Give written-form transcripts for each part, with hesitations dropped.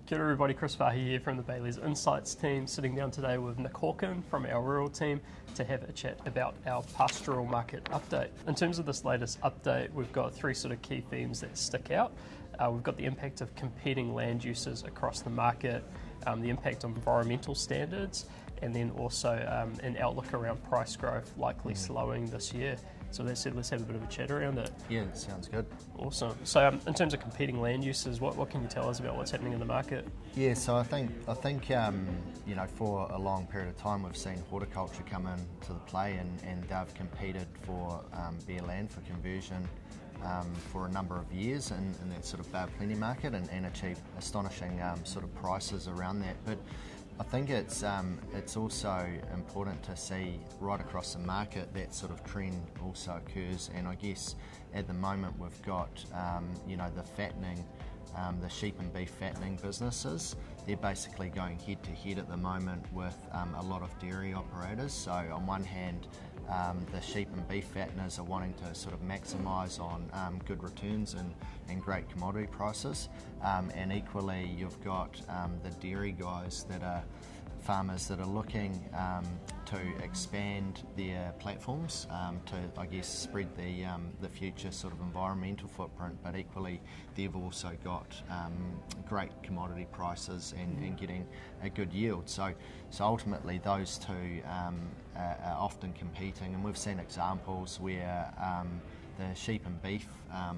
Kia ora everybody, Chris Farhi here from the Bayleys Insights team, sitting down today with Nick Hawken from our rural team to have a chat about our pastoral market update. In terms of this latest update, we've got three sort of key themes that stick out. We've got the impact of competing land uses across the market, the impact on environmental standards, and then also an outlook around price growth likely slowing this year. So that said, let's have a bit of a chat around it. Yeah, that sounds good. Awesome. So in terms of competing land uses, what can you tell us about what's happening in the market? Yeah, so I think you know, for a long period of time we've seen horticulture come into the play, and they've competed for bare land for conversion for a number of years in that sort of bare plenty market and achieved astonishing sort of prices around that. But I think it's also important to see right across the market that sort of trend also occurs, and I guess at the moment we've got you know, the fattening, the sheep and beef fattening businesses. They're basically going head to head at the moment with a lot of dairy operators. So on one hand, the sheep and beef fatteners are wanting to sort of maximise on good returns and great commodity prices, and equally you've got the dairy guys that are farmers that are looking to expand their platforms to, I guess, spread the future sort of environmental footprint, but equally they've also got great commodity prices and getting a good yield. So ultimately those two are often competing, and we've seen examples where the sheep and beef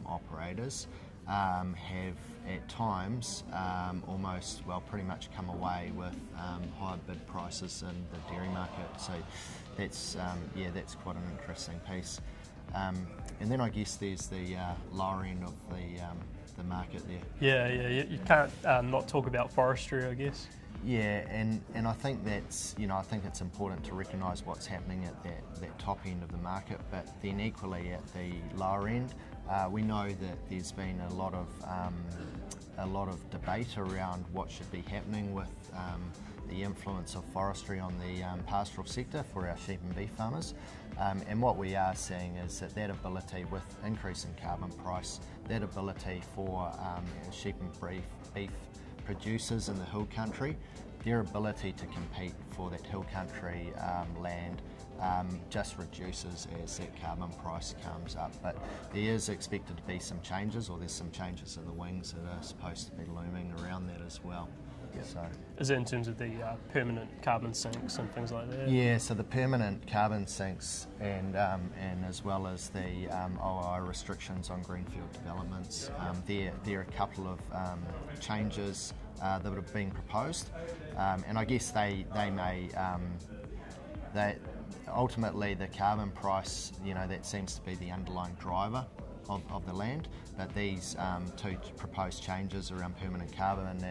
operators have at times almost, well, pretty much come away with higher bid prices in the dairy market. So that's yeah, that's quite an interesting piece. And then I guess there's the lower end of the market there. Yeah, you can't not talk about forestry, I guess. Yeah, and I think that's, you know, I think it's important to recognise what's happening at that top end of the market, but then equally at the lower end, we know that there's been a lot of debate around what should be happening with the influence of forestry on the pastoral sector for our sheep and beef farmers. And what we are seeing is that ability, with increase in carbon price, that ability for sheep and beef producers in the hill country, their ability to compete for that hill country land just reduces as that carbon price comes up. But there is expected to be some changes, or there's some changes in the wings that are supposed to be looming around that as well. Yep. So, is it in terms of the permanent carbon sinks and things like that? Yeah, so the permanent carbon sinks and as well as the OI restrictions on greenfield developments, there are a couple of changes that have been proposed, and I guess they may ultimately the carbon price, you know, that seems to be the underlying driver of the land, but these two proposed changes around permanent carbon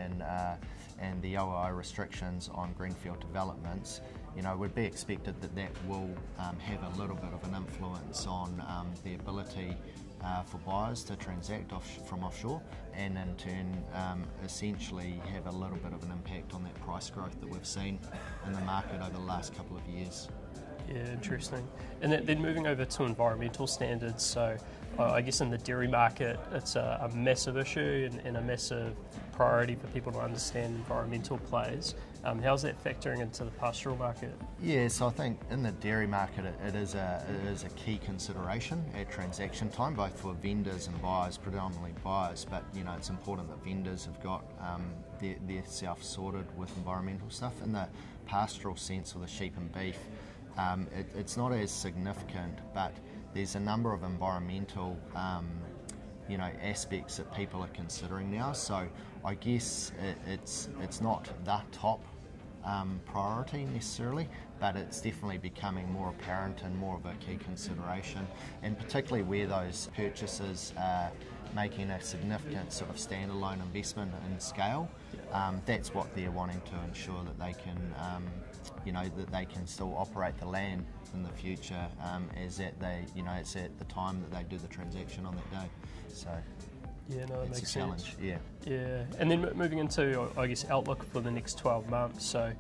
and the OI restrictions on greenfield developments, you know, would be expected that will have a little bit of an influence on the ability for buyers to transact from offshore, and in turn essentially have a little bit of an impact on that price growth that we've seen in the market over the last couple of years. Yeah, interesting. And then moving over to environmental standards, so I guess in the dairy market it's a massive issue and a massive priority for people to understand environmental plays. How's that factoring into the pastoral market? Yeah, so I think in the dairy market it is a key consideration at transaction time, both for vendors and buyers, predominantly buyers, but you know, it's important that vendors have got their self sorted with environmental stuff. In the pastoral sense, or the sheep and beef, it's not as significant, but there's a number of environmental you know, aspects that people are considering now. So I guess it's not the top priority necessarily, but it's definitely becoming more apparent and more of a key consideration, and particularly where those purchases are making a significant sort of standalone investment in scale. That's what they're wanting to ensure that they can you know, that they can still operate the land in the future, as at you know, it's at the time that they do the transaction on that day. So yeah, no, it makes a challenge. sense. Yeah. And then moving into, I guess, outlook for the next 12 months. So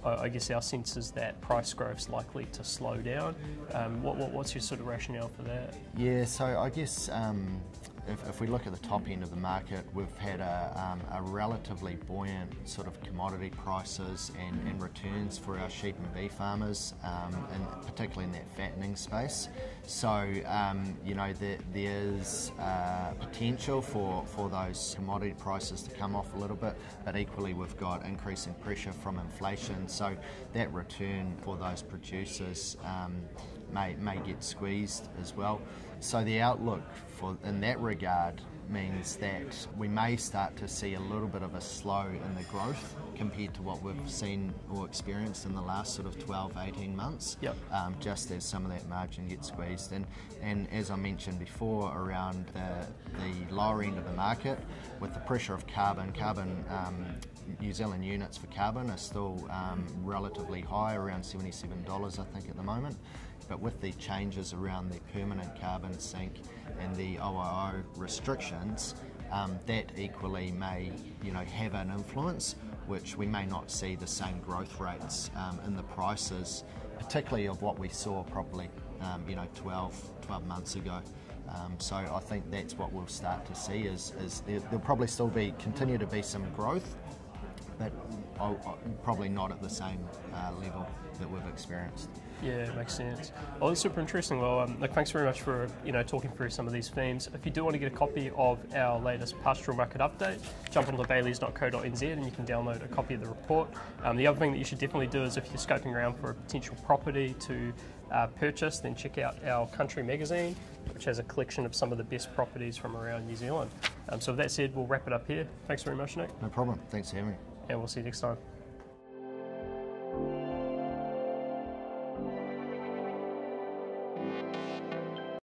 I guess our sense is that price growth's likely to slow down. What's your sort of rationale for that? Yeah, so I guess if we look at the top end of the market, we've had a relatively buoyant sort of commodity prices and returns for our sheep and beef farmers, and particularly in that fattening space. So there's potential for those commodity prices to come off a little bit, but equally we've got increasing pressure from inflation. So that return for those producers may get squeezed as well. So the outlook in that regard means that we may start to see a little bit of a slow in the growth compared to what we've seen or experienced in the last sort of 12-18 months. Yep. Just as some of that margin gets squeezed. And as I mentioned before, around the lower end of the market, with the pressure of carbon New Zealand units for carbon are still relatively high, around $77 I think at the moment. But with the changes around the permanent carbon sink and the OIO restrictions, that equally may have an influence, which we may not see the same growth rates in the prices, particularly of what we saw probably 12 months ago. So I think that's what we'll start to see is there'll probably still continue to be some growth, but probably not at the same level that we've experienced. Yeah, makes sense. Well, that's super interesting. Well, thanks very much for talking through some of these themes. If you do want to get a copy of our latest pastoral market update, jump onto bayleys.co.nz and you can download a copy of the report. The other thing that you should definitely do is if you're scoping around for a potential property to purchase, then check out our Country magazine, which has a collection of some of the best properties from around New Zealand. So with that said, we'll wrap it up here. Thanks very much, Nick. No problem. Thanks for having me. And we'll see you next time.